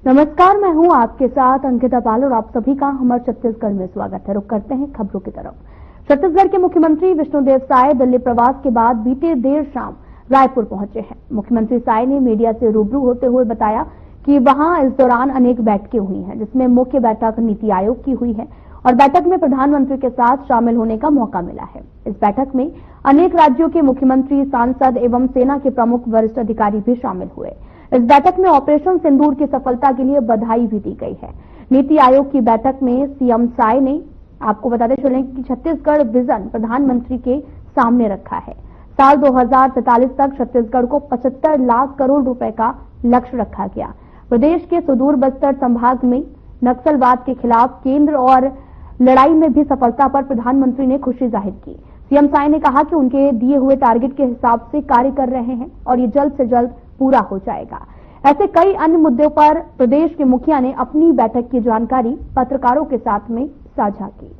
नमस्कार, मैं हूं आपके साथ अंकिता पाल और आप सभी का हमारे छत्तीसगढ़ में स्वागत है। रुक करते हैं खबरों की तरफ। छत्तीसगढ़ के मुख्यमंत्री विष्णुदेव साय दिल्ली प्रवास के बाद बीते देर शाम रायपुर पहुंचे हैं। मुख्यमंत्री साय ने मीडिया से रूबरू होते हुए बताया कि वहां इस दौरान अनेक बैठकें हुई हैं, जिसमें मुख्य बैठक नीति आयोग की हुई है और बैठक में प्रधानमंत्री के साथ शामिल होने का मौका मिला है। इस बैठक में अनेक राज्यों के मुख्यमंत्री, सांसद एवं सेना के प्रमुख वरिष्ठ अधिकारी भी शामिल हुए। इस बैठक में ऑपरेशन सिंदूर की सफलता के लिए बधाई भी दी गई है। नीति आयोग की बैठक में सीएम साय ने आपको बताते चलें कि छत्तीसगढ़ विजन प्रधानमंत्री के सामने रखा है। साल 2047 तक छत्तीसगढ़ को 75 लाख करोड़ रुपए का लक्ष्य रखा गया। प्रदेश के सुदूर बस्तर संभाग में नक्सलवाद के खिलाफ केंद्र और लड़ाई में भी सफलता पर प्रधानमंत्री ने खुशी जाहिर की। सीएम साय ने कहा कि उनके दिए हुए टारगेट के हिसाब से कार्य कर रहे हैं और ये जल्द से जल्द पूरा हो जाएगा। ऐसे कई अन्य मुद्दों पर प्रदेश के मुखिया ने अपनी बैठक की जानकारी पत्रकारों के साथ में साझा की।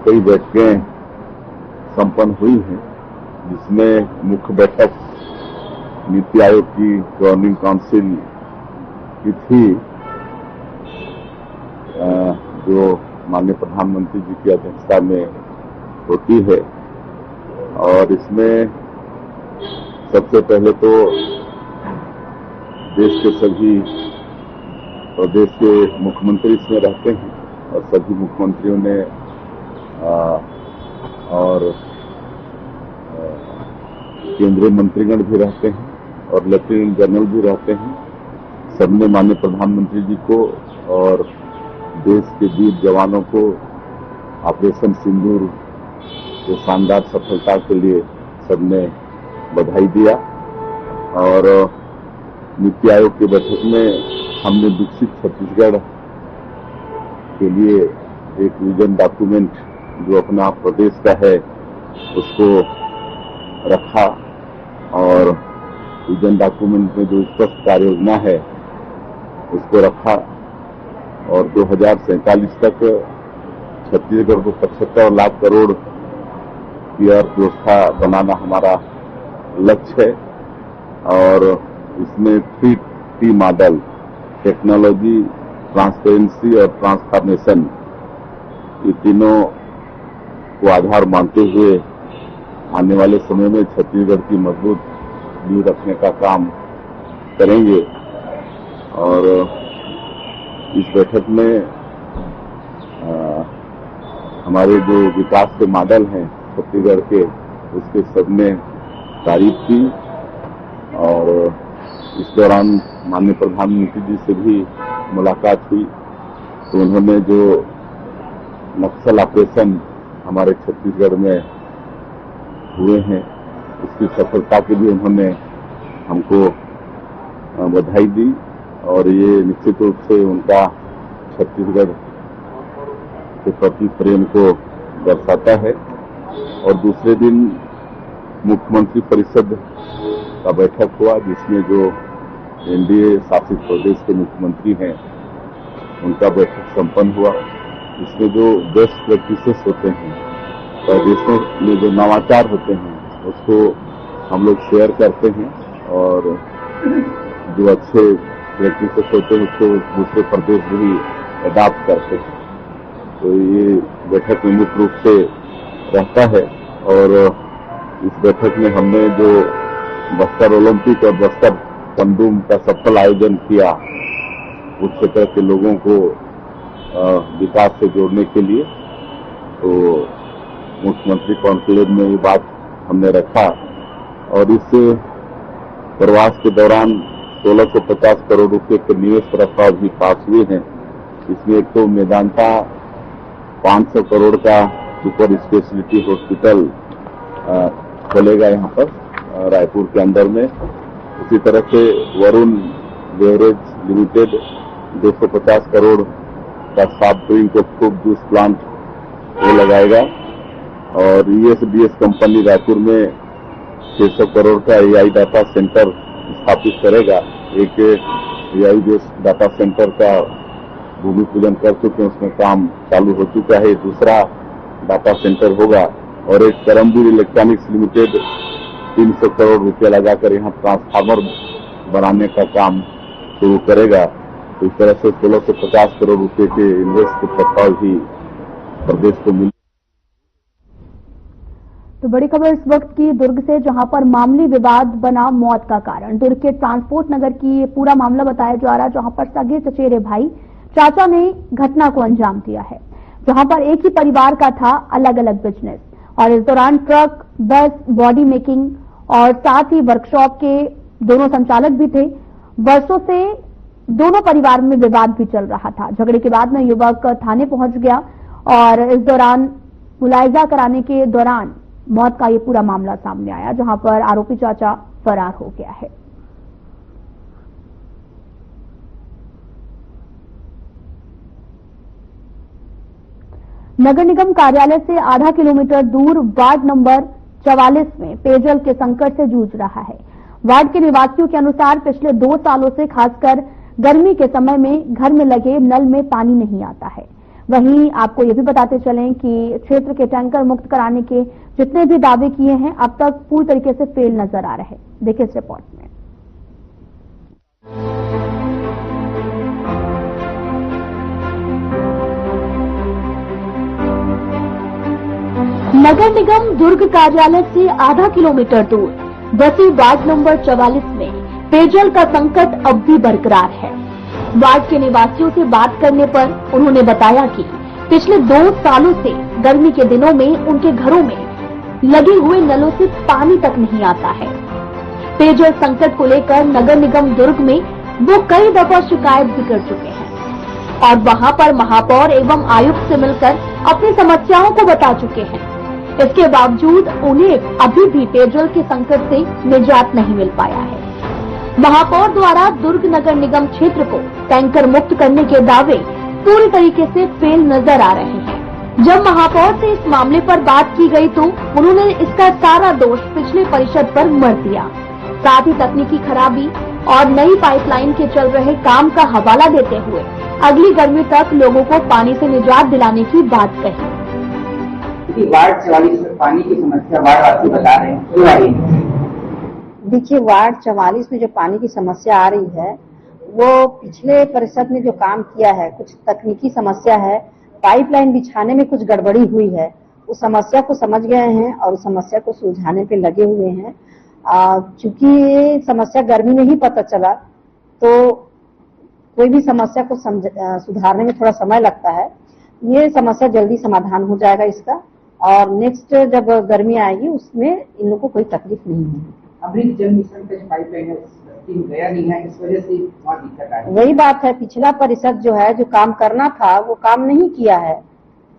कई बैठकें संपन्न हुई हैं, जिसमें मुख्य बैठक नीति आयोग की गवर्निंग काउंसिल की थी, जो माननीय प्रधानमंत्री जी की अध्यक्षता में होती है। और इसमें सबसे पहले तो देश के सभी प्रदेश के मुख्यमंत्री इसमें रहते हैं और सभी मुख्यमंत्रियों ने और केंद्रीय मंत्रीगण भी रहते हैं और लेफ्टिनेंट जनरल भी रहते हैं। सबने माननीय प्रधानमंत्री जी को और देश के वीर जवानों को ऑपरेशन सिंदूर के शानदार सफलता के लिए सबने बधाई दिया। और नीति आयोग की बैठक में हमने विकसित छत्तीसगढ़ के लिए एक विजन डॉक्यूमेंट जो अपना प्रदेश का है उसको रखा और विजन डॉक्यूमेंट में जो स्पष्ट कार्य योजना है उसको रखा और 2047 तक छत्तीसगढ़ को 75 लाख करोड़ की अर्थव्यवस्था बनाना हमारा लक्ष्य है। और इसमें 3T मॉडल, टेक्नोलॉजी, ट्रांसपेरेंसी और ट्रांसफॉर्मेशन, ये तीनों को आधार मानते हुए आने वाले समय में छत्तीसगढ़ की मजबूत नींव रखने का काम करेंगे। और इस बैठक में हमारे जो विकास के मॉडल हैं छत्तीसगढ़ के, उसके सबने तारीफ की। और इस दौरान माननीय प्रधानमंत्री जी से भी मुलाकात हुई तो उन्होंने जो नक्सल ऑपरेशन हमारे छत्तीसगढ़ में हुए हैं उसकी सफलता के लिए उन्होंने हमको बधाई दी और ये निश्चित रूप से उनका छत्तीसगढ़ के प्रति प्रेम को दर्शाता है। और दूसरे दिन मुख्यमंत्री परिषद का बैठक हुआ, जिसमें जो एनडीए शासित प्रदेश के मुख्यमंत्री हैं उनका बैठक संपन्न हुआ। इसमें जो बेस्ट प्रैक्टिसेस होते हैं, प्रदेशों में जो नवाचार होते हैं उसको हम लोग शेयर करते हैं और जो अच्छे प्रैक्टिसेस होते हैं उसको दूसरे प्रदेश भी अडॉप्ट करते हैं। तो ये बैठक में मुख्य रूप से रहता है। और इस बैठक में हमने जो बस्तर ओलंपिक और बस्तर पंदुम का सफल आयोजन किया उस क्षेत्र के लोगों को विकास से जोड़ने के लिए, तो मुख्यमंत्री कॉन्क्लेव में ये बात हमने रखा। और इस प्रवास के दौरान 1650 करोड़ रुपए के निवेश प्रस्ताव भी पास हुए हैं। इसमें एक तो मेदांता 500 करोड़ का सुपर स्पेशलिटी हॉस्पिटल खोलेगा यहाँ पर रायपुर के अंदर में। उसी तरह से वरुण बेवरेज लिमिटेड 250 करोड़ का soft drink of fruit juice plant वो लगाएगा। और ESDS कंपनी रायपुर में 600 करोड़ का AI डाटा सेंटर स्थापित करेगा। एक AI डाटा सेंटर का भूमि पूजन कर चुके हैं, उसमें काम चालू हो चुका है। दूसरा डाटा सेंटर होगा। और एक करमबीर इलेक्ट्रॉनिक्स लिमिटेड 300 करोड़ रुपया लगाकर यहाँ ट्रांसफार्मर बनाने का काम शुरू करेगा। तो इस तरह से 1650 करोड़ रुपए के इन्वेस्ट के प्रस्ताव भी प्रदेश को मिले। तो बड़ी खबर इस वक्त की दुर्ग से, जहां पर मामूली विवाद बना मौत का कारण। दुर्ग के ट्रांसपोर्ट नगर की ये पूरा मामला बताया जा रहा है, जहां पर सगे चचेरे भाई चाचा ने घटना को अंजाम दिया है, जहां पर एक ही परिवार का था अलग अलग बिजनेस, और इस दौरान ट्रक, बस, बॉडी मेकिंग और साथ ही वर्कशॉप के दोनों संचालक भी थे। वर्षों से दोनों परिवार में विवाद भी चल रहा था। झगड़े के बाद में युवक थाने पहुंच गया और इस दौरान मुलायजा कराने के दौरान मौत का ये पूरा मामला सामने आया, जहां पर आरोपी चाचा फरार हो गया है। नगर निगम कार्यालय से आधा किलोमीटर दूर वार्ड नंबर 44 में पेयजल के संकट से जूझ रहा है। वार्ड के निवासियों के अनुसार पिछले 2 सालों से खासकर गर्मी के समय में घर में लगे नल में पानी नहीं आता है। वहीं आपको ये भी बताते चलें कि क्षेत्र के टैंकर मुक्त कराने के जितने भी दावे किए हैं अब तक पूरी तरीके से फेल नजर आ रहे हैं। देखिए इस रिपोर्ट में। नगर निगम दुर्ग कार्यालय से आधा किलोमीटर दूर बसी वार्ड नंबर 44 में पेयजल का संकट अब भी बरकरार है। वार्ड के निवासियों से बात करने पर उन्होंने बताया कि पिछले 2 सालों से गर्मी के दिनों में उनके घरों में लगे हुए नलों से पानी तक नहीं आता है। पेयजल संकट को लेकर नगर निगम दुर्ग में वो कई दफा शिकायत भी कर चुके हैं और वहां पर महापौर एवं आयुक्त से मिलकर अपनी समस्याओं को बता चुके हैं। इसके बावजूद उन्हें अभी भी पेयजल के संकट से निजात नहीं मिल पाया है। महापौर द्वारा दुर्ग नगर निगम क्षेत्र को टैंकर मुक्त करने के दावे पूरी तरीके से फेल नजर आ रहे हैं। जब महापौर से इस मामले पर बात की गई तो उन्होंने इसका सारा दोष पिछले परिषद पर मढ़ दिया। साथ ही तकनीकी खराबी और नई पाइपलाइन के चल रहे काम का हवाला देते हुए अगली गर्मी तक लोगों को पानी से निजात दिलाने की बात कही। वार्ड 44 में पानी की समस्या वार्ड बता रहे हैं, क्यों आ रही है? देखिए, वार्ड 44 में जो पानी की समस्या आ रही है वो पिछले परिषद ने जो काम किया है, कुछ तकनीकी समस्या है, पाइपलाइन बिछाने में कुछ गड़बड़ी हुई है। उस समस्या को समझ गए हैं और उस समस्या को सुलझाने पे लगे हुए हैं। चूंकि ये समस्या गर्मी में ही पता चला तो कोई भी समस्या को सुधारने में थोड़ा समय लगता है। ये समस्या जल्दी समाधान हो जाएगा इसका, और नेक्स्ट जब गर्मी आएगी उसमें इन लोगों को कोई तकलीफ नहीं होगी। अभी जल मिशन पे पाइपलाइन गया नहीं है, इस वजह से बहुत दिक्कत आ रही है। वही बात है, पिछला परिषद जो है जो काम करना था वो काम नहीं किया है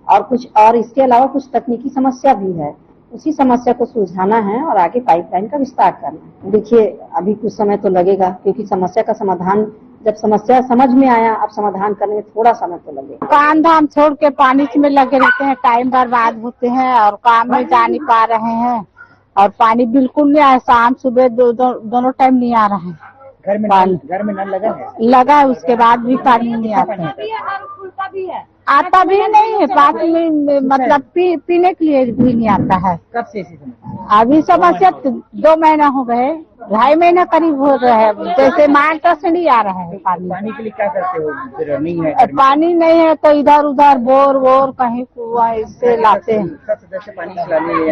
और इसके अलावा कुछ तकनीकी समस्या भी है। उसी समस्या को सुलझाना है और आगे पाइपलाइन का विस्तार करना है। देखिए, अभी कुछ समय तो लगेगा क्योंकि समस्या का समाधान जब समस्या समझ में आया, अब समाधान करने में थोड़ा समय तो लगेगा। काम धाम छोड़ के पानी में लगे रहते हैं, टाइम बर्बाद होते हैं और काम में जा नहीं पा रहे हैं और पानी बिल्कुल नहीं आया। शाम सुबह दोनों टाइम नहीं आ रहा है। घर में नल लगा है, उसके बाद भी पानी नहीं आता है। आता भी नहीं है, पानी में मतलब पीने के लिए भी नहीं आता है। कब से अभी समस्या 2 महीना हो गए, 2.5 महीना करीब हो रहा है। जैसे मार्च से नहीं आ रहा है पानी के लिए क्या करते हो? नहीं है, पानी नहीं है तो इधर उधर बोर कहीं कुआं इससे लाते हैं,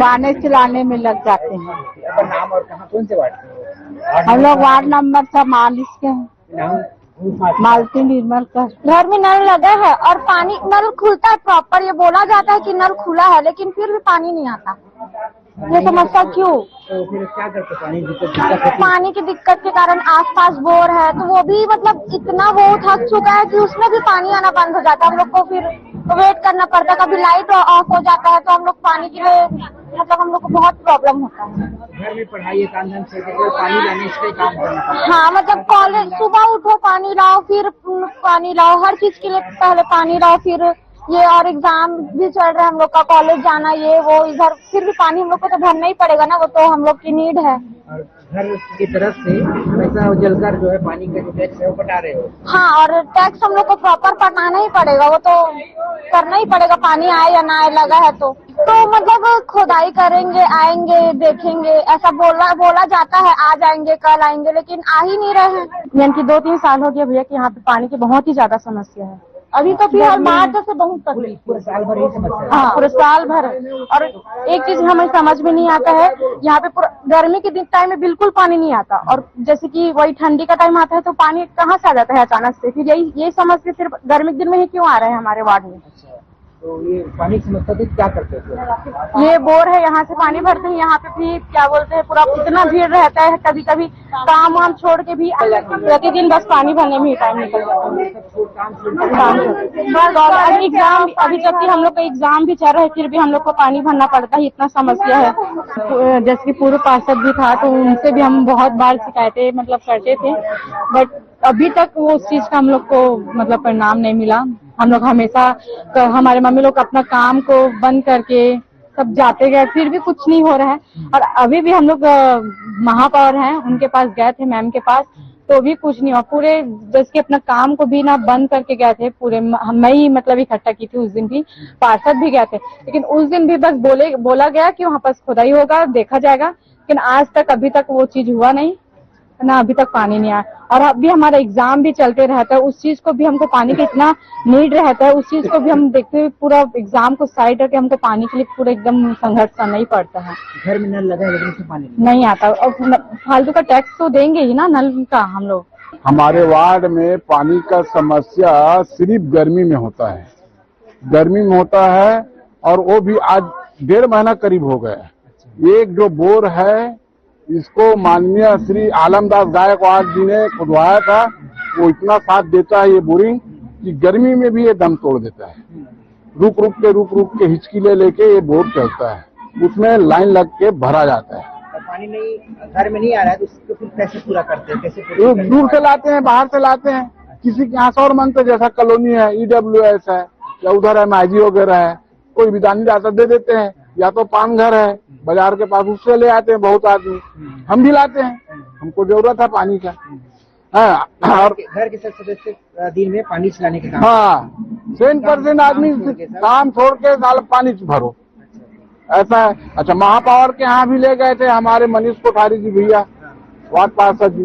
पानी चलाने में लग जाते हैं। नाम और कहाँ, कौन से वार्ड से? हम लोग वार्ड नंबर 44 के हैं, मालती निर्मल का। घर में नल लगा है और पानी नल खुलता है प्रॉपर, ये बोला जाता है कि नल खुला है लेकिन फिर भी पानी नहीं आता। ये समस्या क्यों? तो फिर क्या करते? पानी की दिक्कत के कारण आसपास बोर है तो वो भी मतलब इतना वो थक चुका है कि उसमें भी पानी आना बंद हो जाता है। हम लोग को फिर वेट करना पड़ता है, कभी लाइट ऑफ हो जाता है तो हम लोग पानी के लिए मतलब हम लोग को बहुत प्रॉब्लम होता है। घर में पढ़ाई काम धाम से पानी लाने इसका काम करना पड़ता है। हाँ, मतलब कॉलेज सुबह उठो पानी लाओ, फिर पानी लाओ, हर चीज के लिए पहले पानी लाओ, फिर ये और एग्जाम भी चल रहा है हम लोग का, कॉलेज जाना ये वो इधर, फिर भी पानी हम लोग को तो भरना ही पड़ेगा ना, वो तो हम लोग की नीड है। और घर की तरफ से पैसा जलकर जो है पानी का जो टैक्स है वो पटा रहे हो? हाँ, और टैक्स हम लोग को प्रॉपर पटाना ही पड़ेगा, वो तो करना ही पड़ेगा, पानी आए या ना आए लगा है तो। तो मतलब खुदाई करेंगे, आएंगे, देखेंगे, ऐसा बोला जाता है, आज आएंगे कल आएंगे, लेकिन आ ही नहीं रहे हैं। यानी कि 2-3 साल हो गया भैया कि यहाँ पे पानी की बहुत ही ज्यादा समस्या है। अभी तो फिलहाल मार्च से बहुत तकलीफ, पूरे साल भर यही समस्या है। हाँ पूरे साल भर। और एक चीज हमें समझ में नहीं आता है, यहाँ पे पूरा गर्मी के दिन टाइम में बिल्कुल पानी नहीं आता, और जैसे कि वही ठंडी का टाइम आता है तो पानी कहाँ से आ जाता है अचानक से। फिर यही समस्या सिर्फ गर्मी के दिन में ही क्यों आ रहे हैं हमारे वार्ड में। तो ये पानी की समस्या थी, क्या करते थे? ये बोर है, यहाँ से पानी भरते हैं, यहाँ पे भी क्या बोलते हैं पूरा इतना भीड़ रहता है, कभी कभी काम वाम छोड़ के भी प्रतिदिन बस पानी भरने में ही टाइम निकल जाता है। एग्जाम अभी जबकि हम लोग का एग्जाम भी चल रहा है, फिर भी हम लोग को पानी भरना पड़ता है, इतना समस्या है। जैसे कि पूर्व पार्षद भी था तो उनसे भी हम बहुत बार शिकायतें मतलब करते थे, बट अभी तक वो उस चीज का हम लोग को मतलब परिणाम नहीं मिला। हम लोग हमेशा हमारे मम्मी लोग अपना काम को बंद करके सब जाते गए, फिर भी कुछ नहीं हो रहा है। और अभी भी हम लोग महापौर हैं, उनके पास गए थे, मैम के पास, तो भी कुछ नहीं हुआ। पूरे जैसे अपना काम को भी ना बंद करके गए थे, पूरे मैं ही मतलब इकट्ठा की थी उस दिन भी, पार्षद भी गए थे, लेकिन उस दिन भी बस बोला गया कि वहाँ पास खुदाई होगा, देखा जाएगा, लेकिन आज तक अभी तक वो चीज हुआ नहीं ना, अभी तक पानी नहीं आया। और अभी हमारा एग्जाम भी चलते रहता है, उस चीज को भी हमको पानी का इतना नीड रहता है, उस चीज को भी हम देखते हुए पूरा एग्जाम को साइड करके हमको पानी के लिए पूरा एकदम संघर्ष करना ही पड़ता है। घर में नल लगा है लेकिन उसमें पानी नहीं आता, और फालतू का टैक्स तो देंगे ही ना नल का हम लोग। हमारे वार्ड में पानी का समस्या सिर्फ गर्मी में होता है, गर्मी में होता है, और वो भी आज 1.5 महीना करीब हो गया। एक जो बोर है इसको माननीय श्री आलमदास गायकवाड़ जी ने खुदवाया था, वो इतना साथ देता है ये बोरिंग कि गर्मी में भी ये दम तोड़ देता है। रुक रुक के हिचकी लेके ये बोर चलता है, उसमें लाइन लग के भरा जाता है। पानी नहीं घर में नहीं आ रहा है तो उसको फिर कैसे पूरा करते हैं? कैसे दूर से लाते हैं, बाहर से लाते हैं, किसी के यहाँ सौरमंत जैसा कॉलोनी है, EWS है, या उधर है MIG वगैरह है, कोई भी दानी दाता दे देते हैं, या तो पान घर है बाजार के पास, उससे ले आते हैं बहुत आदमी, हम भी लाते हैं, हमको जरूरत है पानी का। हाँ, और घर के सब सदस्य दिन में पानी चलाने के काम, हाँ 100% आदमी काम छोड़ के साल पानी भरो, ऐसा है। अच्छा, महापौर के यहाँ भी ले गए थे हमारे मनीष कोठारी जी भैया, वार्ड पार्षद जी,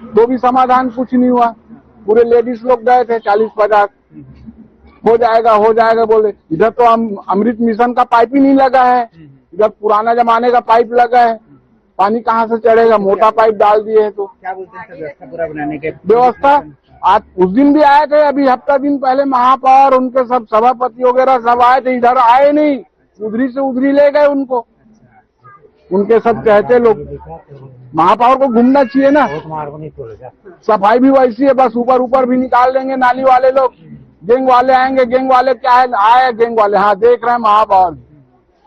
तो भी समाधान कुछ नहीं हुआ। पूरे लेडीज लोग गए थे 40-50, हो जाएगा बोले। इधर तो हम अमृत मिशन का पाइप ही नहीं लगा है, इधर पुराना जमाने का पाइप लगा है, पानी कहाँ से चढ़ेगा, मोटा पाइप डाल दिए है। तो क्या बोलते हैं व्यवस्था पूरा बनाने के? व्यवस्था आज उस दिन भी आए थे, अभी हफ्ता दिन पहले महापौर उनके सब सभापति वगैरह सब आए थे, इधर आए नहीं, उधरी से उधरी ले गए उनको। उनके सब कहते लोग, महापौर को घूमना चाहिए ना, सफाई भी वैसी है, बस ऊपर भी निकाल देंगे नाली वाले लोग, गैंग वाले आएंगे, गैंग वाले क्या है, आए गैंग वाले, हाँ देख रहे हैं महापौर,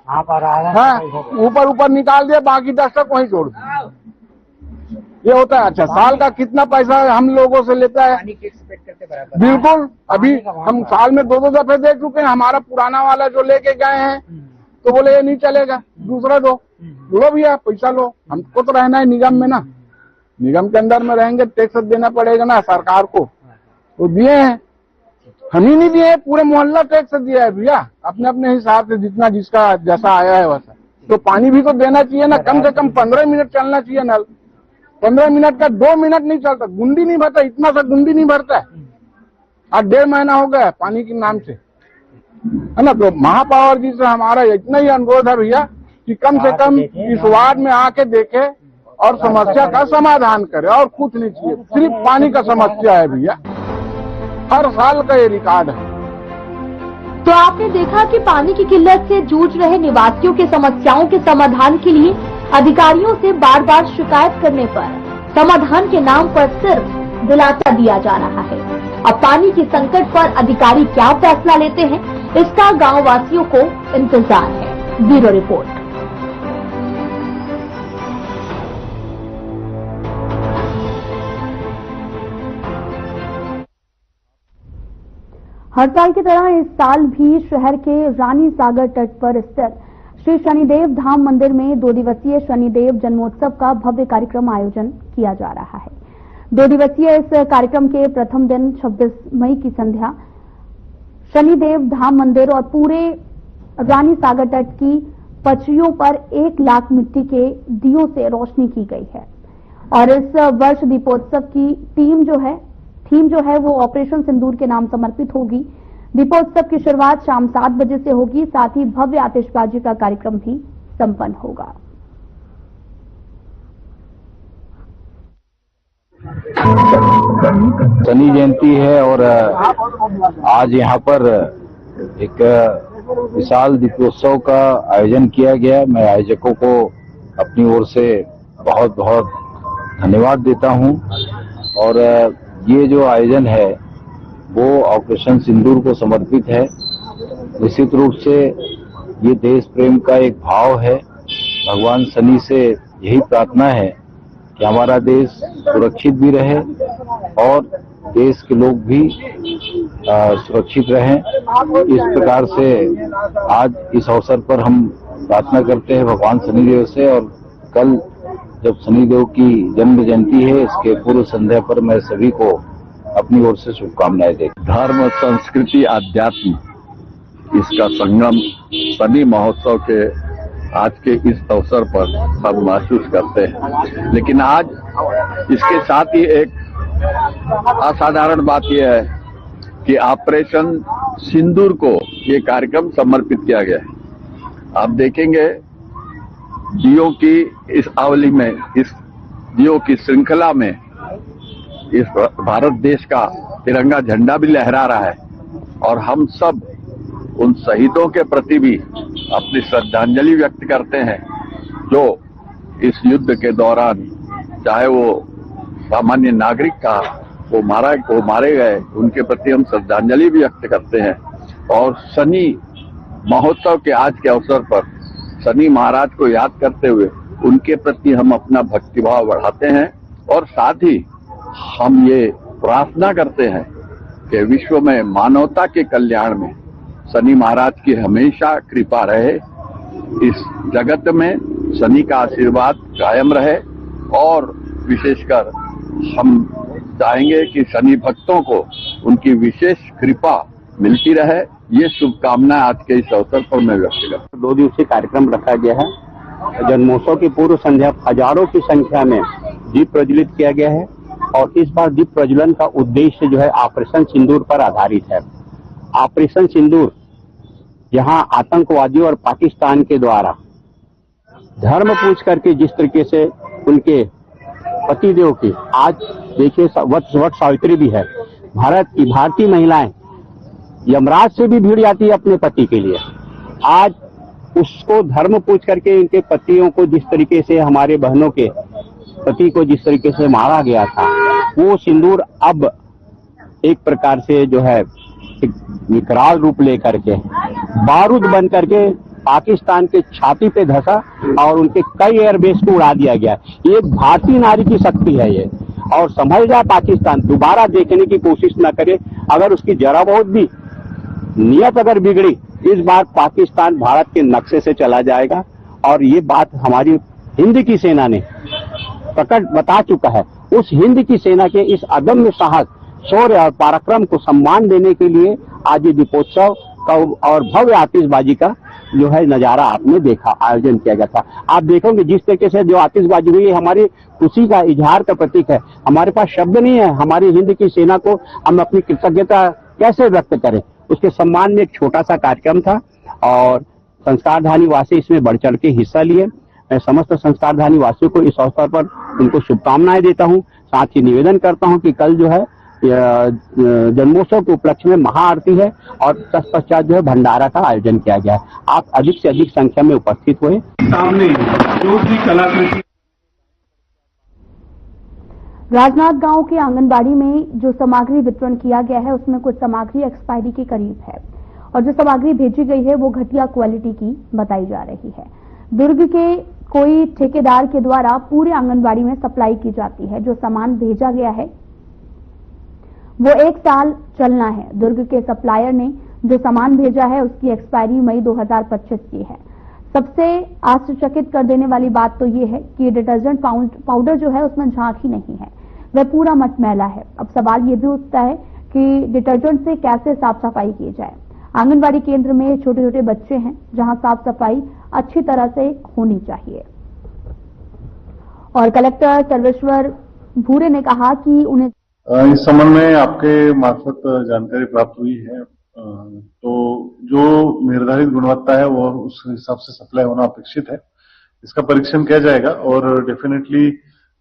हाँ ऊपर निकाल दिया, बाकी 10 तक वहीं छोड़ दिया। ये होता है। अच्छा, साल का कितना पैसा हम लोगों से लेता है? बिल्कुल, अभी हम साल में 2-2 दफे दे चुके हैं। हमारा पुराना वाला जो लेके गए हैं तो बोले ये नहीं चलेगा, दूसरा दो, लो भैया पैसा लो, हमको तो रहना है निगम में ना, निगम के अंदर में रहेंगे, टैक्स देना पड़ेगा ना सरकार को, तो दिए हैं। हम ही नहीं दिए, पूरे मोहल्ला टैक्स दिया है भैया, अपने अपने हिसाब से जितना जिसका जैसा आया है वैसा। तो पानी भी तो देना चाहिए ना, कम से कम 15 मिनट चलना चाहिए नल। 15 मिनट का 2 मिनट नहीं चलता, गुंडी नहीं भरता, इतना सा गुंडी नहीं भरता है। आज 1.5 महीना हो गया पानी के नाम से, है ना। तो महापौर जी से हमारा इतना ही अनुरोध है भैया कि कम से कम इस वार्ड में आके देखे और समस्या का समाधान करे, और कुछ नहीं चाहिए, सिर्फ पानी का समस्या है भैया, हर साल का ये रिकॉर्ड है। तो आपने देखा कि पानी की किल्लत से जूझ रहे निवासियों की समस्याओं के समाधान के लिए अधिकारियों से बार बार शिकायत करने पर समाधान के नाम पर सिर्फ दिलासा दिया जा रहा है। अब पानी की संकट पर अधिकारी क्या फैसला लेते हैं, इसका गांव वासियों को इंतजार है। Bureau report. हर साल की तरह इस साल भी शहर के रानी सागर तट पर स्थित श्री शनिदेव धाम मंदिर में 2 दिवसीय शनिदेव जन्मोत्सव का भव्य कार्यक्रम आयोजन किया जा रहा है। 2 दिवसीय इस कार्यक्रम के प्रथम दिन 26 मई की संध्या शनिदेव धाम मंदिर और पूरे रानी सागर तट की पचरियों पर 1 लाख मिट्टी के दियों से रोशनी की गई है। और इस वर्ष दीपोत्सव की थीम जो है वो ऑपरेशन सिंदूर के नाम समर्पित होगी। दीपोत्सव की शुरुआत शाम 7 बजे से होगी। साथ ही भव्य आतिशबाजी का कार्यक्रम भी संपन्न होगा। शनि जयंती है और आज यहाँ पर एक विशाल दीपोत्सव का आयोजन किया गया। मैं आयोजकों को अपनी ओर से बहुत बहुत धन्यवाद देता हूँ। और ये जो आयोजन है वो ऑपरेशन सिंदूर को समर्पित है। निश्चित रूप से ये देश प्रेम का एक भाव है। भगवान शनि से यही प्रार्थना है कि हमारा देश सुरक्षित भी रहे और देश के लोग भी सुरक्षित रहें। इस प्रकार से आज इस अवसर पर हम प्रार्थना करते हैं भगवान शनिदेव से। और कल जब शनिदेव की जन्म जयंती है, इसके पूर्व संध्या पर मैं सभी को अपनी ओर से शुभकामनाएं देता हूं। धर्म, संस्कृति, अध्यात्म, इसका संगम शनि महोत्सव के आज के इस अवसर पर सब महसूस करते हैं। लेकिन आज इसके साथ ही एक असाधारण बात यह है कि ऑपरेशन सिंदूर को ये कार्यक्रम समर्पित किया गया है। आप देखेंगे दियों की इस अवली में, इस दियों की श्रृंखला में इस भारत देश का तिरंगा झंडा भी लहरा रहा है। और हम सब उन शहीदों के प्रति भी अपनी श्रद्धांजलि व्यक्त करते हैं जो इस युद्ध के दौरान, चाहे वो सामान्य नागरिक था, वो मारे गए, उनके प्रति हम श्रद्धांजलि भी व्यक्त करते हैं। और शनि महोत्सव के आज के अवसर पर शनि महाराज को याद करते हुए उनके प्रति हम अपना भक्तिभाव बढ़ाते हैं। और साथ ही हम ये प्रार्थना करते हैं कि विश्व में मानवता के कल्याण में शनि महाराज की हमेशा कृपा रहे, इस जगत में शनि का आशीर्वाद कायम रहे। और विशेषकर हम चाहेंगे कि शनि भक्तों को उनकी विशेष कृपा मिलती रहे। ये शुभकामना आज के इस अवसर पर मैं व्यक्त करता हूं। 2 दिवसीय कार्यक्रम रखा गया है। जन्मोत्सव की पूर्व संध्या हजारों की संख्या में दीप प्रज्वलित किया गया है। और इस बार दीप प्रज्वलन का उद्देश्य जो है ऑपरेशन सिंदूर पर आधारित है। ऑपरेशन सिंदूर जहां आतंकवादियों और पाकिस्तान के द्वारा धर्म पूछ करके जिस तरीके से उनके पतिदेव की, आज देखिए वट सावित्री भी है, भारत की भारतीय महिलाएं यमराज से भी भिड़ जाती है अपने पति के लिए। आज उसको धर्म पूछ करके इनके पतियों को जिस तरीके से, हमारे बहनों के पति को जिस तरीके से मारा गया था, वो सिंदूर अब एक प्रकार से जो है एक विकराल रूप लेकर के बारूद बन करके पाकिस्तान के छाती पे धसा और उनके कई एयरबेस को उड़ा दिया गया। ये एक भारतीय नारी की शक्ति है ये। और समझ जाए पाकिस्तान दोबारा देखने की कोशिश न करे। अगर उसकी जरा बहुत भी नियत अगर बिगड़ी, इस बार पाकिस्तान भारत के नक्शे से चला जाएगा। और ये बात हमारी हिंद की सेना ने प्रकट बता चुका है। उस हिंद की सेना के इस अदम्य साहस, शौर्य और पराक्रम को सम्मान देने के लिए आज ये दीपोत्सव का और भव्य आतिशबाजी का जो है नजारा आपने देखा, आयोजन किया गया था। आप देखोगे जिस तरीके से जो आतिशबाजी हुई है, हमारी खुशी का इजहार का प्रतीक है। हमारे पास शब्द नहीं है हमारी हिंद की सेना को हम अपनी कृतज्ञता कैसे व्यक्त करें। उसके सम्मान में एक छोटा सा कार्यक्रम था और संस्कारधानी वासी इसमें बढ़ चढ़ के हिस्सा लिए। मैं समस्त संस्कारधानी वासियों को इस अवसर पर उनको शुभकामनाएं देता हूं। साथ ही निवेदन करता हूं कि कल जो है जन्मोत्सव के उपलक्ष्य में महाआरती है और तत्पश्चात जो है भंडारा का आयोजन किया गया है। आप अधिक से अधिक संख्या में उपस्थित हुए। सामने जो भी कलाकृति राजनाथ गांव के आंगनबाड़ी में जो सामग्री वितरण किया गया है उसमें कुछ सामग्री एक्सपायरी के करीब है और जो सामग्री भेजी गई है वो घटिया क्वालिटी की बताई जा रही है। दुर्ग के कोई ठेकेदार के द्वारा पूरे आंगनबाड़ी में सप्लाई की जाती है। जो सामान भेजा गया है वो 1 साल चलना है। दुर्ग के सप्लायर ने जो सामान भेजा है उसकी एक्सपायरी मई 2025 की है। सबसे आश्चर्यचकित कर देने वाली बात तो ये है कि डिटर्जेंट पाउडर जो है उसमें झाग ही नहीं है, वह पूरा मटमैला है। अब सवाल ये भी उठता है कि डिटर्जेंट से कैसे साफ सफाई की जाए। आंगनबाड़ी केंद्र में छोटे छोटे बच्चे हैं जहां साफ सफाई अच्छी तरह से होनी चाहिए। और कलेक्टर सर्वेश्वर भूरे ने कहा कि उन्हें इस संबंध में आपके मार्फत जानकारी प्राप्त हुई है, तो जो निर्धारित गुणवत्ता है वो उस हिसाब से सप्लाई होना अपेक्षित है। इसका परीक्षण किया जाएगा और डेफिनेटली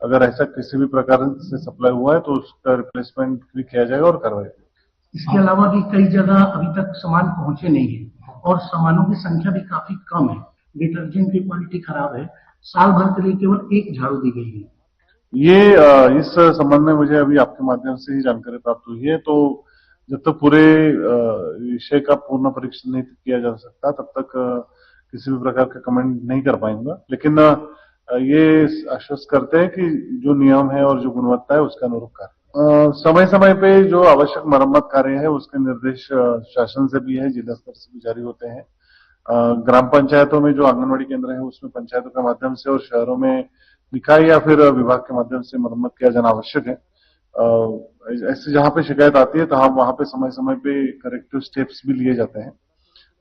अगर ऐसा किसी भी प्रकार से सप्लाई हुआ है तो उसका रिप्लेसमेंट भी किया जाएगा और करवाया जाएगा। इसके अलावा भी कई जगह अभी तक सामान पहुंचे नहीं है और सामानों की संख्या भी काफी कम है। डिटर्जेंट की क्वालिटी खराब है। साल भर के लिए केवल एक झाड़ू दी गई है। ये इस संबंध में मुझे अभी आपके माध्यम से ही जानकारी प्राप्त हुई है, तो जब तक पूरे विषय का पूर्ण परीक्षण नहीं किया जा सकता तब तक किसी भी प्रकार का कमेंट नहीं कर पाऊंगा। लेकिन ये आश्वस्त करते हैं कि जो नियम है और जो गुणवत्ता है उसका अनुरूप कार्य समय समय पे जो आवश्यक मरम्मत कार्य है उसके निर्देश शासन से भी है, जिला स्तर से भी जारी होते हैं। ग्राम पंचायतों में जो आंगनबाड़ी केंद्र है उसमें पंचायतों के माध्यम से और शहरों में निकाय या फिर विभाग के माध्यम से मरम्मत किया जाना आवश्यक है। ऐसे जहां पे शिकायत आती है तो हम वहां पे समय समय पे करेक्टिव स्टेप्स भी लिए जाते हैं।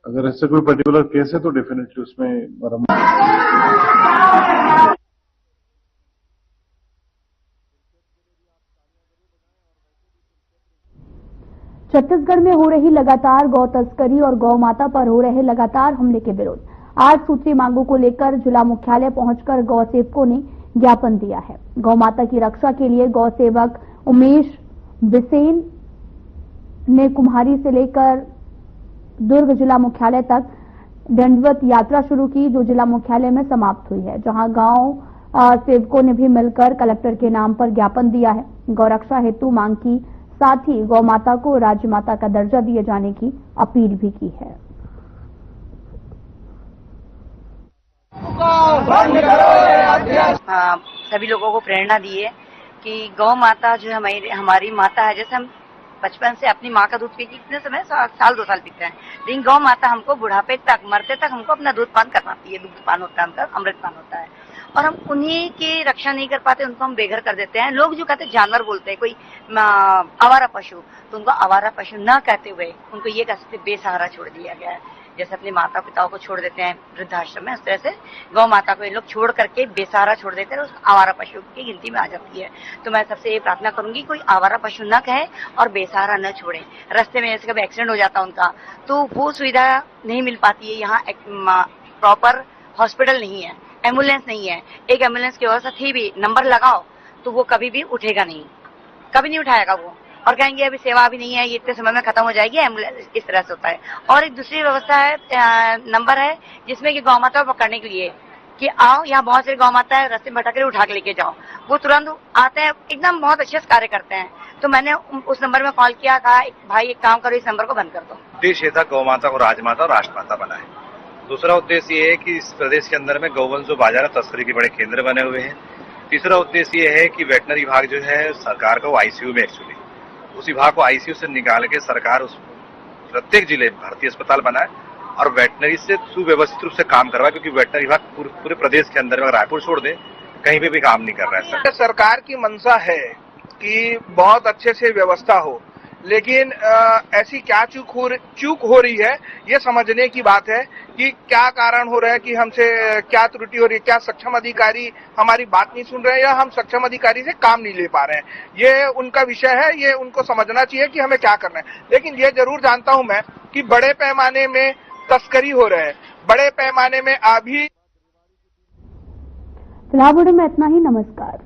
अगर ऐसे कोई पर्टिकुलर केस है तो डेफिनेटली उसमें मरम्मत। छत्तीसगढ़ में हो रही लगातार गौ तस्करी और गौ माता पर हो रहे लगातार हमले के विरोध 8 सूत्रीय मांगों को लेकर जिला मुख्यालय पहुंचकर गौ सेवकों ने ज्ञापन दिया है। गौ माता की रक्षा के लिए गौ सेवक उमेश बिसेन ने कुम्हारी से लेकर दुर्ग जिला मुख्यालय तक दंडवत यात्रा शुरू की, जो जिला मुख्यालय में समाप्त हुई है, जहां गांव सेवकों ने भी मिलकर कलेक्टर के नाम पर ज्ञापन दिया है। गौरक्षा हेतु मांग की, साथ ही गौ माता को राज्य माता का दर्जा दिए जाने की अपील भी की है। सभी लोगों को प्रेरणा दी है कि गौ माता जो है हमारी माता है। जैसे हम बचपन से अपनी माँ का दूध पी के कितने समय साल 2 साल पीते हैं, लेकिन गौ माता हमको बुढ़ापे तक मरते तक हमको अपना दूध पान करवाती है। दूध पान होता है उनका, अमृत पान होता है, और हम उन्हीं की रक्षा नहीं कर पाते, उनको हम बेघर कर देते हैं। लोग जो कहते हैं जानवर बोलते हैं, कोई आवारा पशु, तो उनको आवारा पशु न कहते हुए उनको ये कहते बेसहारा छोड़ दिया गया है। जैसे अपने माता पिताओं को छोड़ देते हैं वृद्धाश्रम में, उस तरह से गौ माता को ये लोग छोड़ करके बेसहारा छोड़ देते हैं, उस आवारा पशु की गिनती में आ जाती है। तो मैं सबसे ये प्रार्थना करूंगी कोई आवारा पशु न कहे और बेसहारा न छोड़े। रास्ते में जैसे कभी एक्सीडेंट हो जाता उनका तो वो सुविधा नहीं मिल पाती है। यहाँ प्रॉपर हॉस्पिटल नहीं है, एम्बुलेंस नहीं है। एक एम्बुलेंस की व्यवस्था थी भी, नंबर लगाओ तो वो कभी भी उठेगा नहीं, कभी नहीं उठाएगा वो, और कहेंगे अभी सेवा अभी नहीं है, ये इतने समय में खत्म हो जाएगी एम्बुलेंस, इस तरह से होता है। और एक दूसरी व्यवस्था है, नंबर है जिसमें कि गौ माता को पकड़ने के लिए कि आओ यहाँ बहुत सारी गौ माता है, रास्ते में भटक उठा के लेके जाओ, वो तुरंत आते हैं, एकदम बहुत अच्छे से कार्य करते हैं। तो मैंने उस नंबर में कॉल किया, कहा भाई एक काम करो, इस नंबर को बंद कर दो। उद्देश्य था गौ माता को राजमाता और राष्ट्रमाता बनाए। दूसरा उद्देश्य ये है कि इस प्रदेश के अंदर में गौवंश जो बाजार तस्करी के बड़े केंद्र बने हुए हैं। तीसरा उद्देश्य ये है कि वेटनरी विभाग जो है सरकार का वो आईसीयू में एक्चुअली उस विभाग को आईसीयू से निकाल के सरकार उस प्रत्येक जिले में भारतीय अस्पताल बनाए और वेटनरी से सुव्यवस्थित रूप से काम करवाए, क्योंकि वेटनरी विभाग पूरे प्रदेश के अंदर में रायपुर छोड़ दे कहीं पे भी काम नहीं कर रहा है। सरकार की मंशा है कि बहुत अच्छे से व्यवस्था हो, लेकिन ऐसी क्या चूक हो रही है, ये समझने की बात है कि क्या कारण हो रहा है, कि हमसे क्या त्रुटि हो रही है, क्या सक्षम अधिकारी हमारी बात नहीं सुन रहे हैं या हम सक्षम अधिकारी से काम नहीं ले पा रहे हैं। ये उनका विषय है, ये उनको समझना चाहिए कि हमें क्या करना है। लेकिन ये जरूर जानता हूं मैं कि बड़े पैमाने में तस्करी हो रहा है, बड़े पैमाने में अभी। फिलहाल में इतना ही। नमस्कार।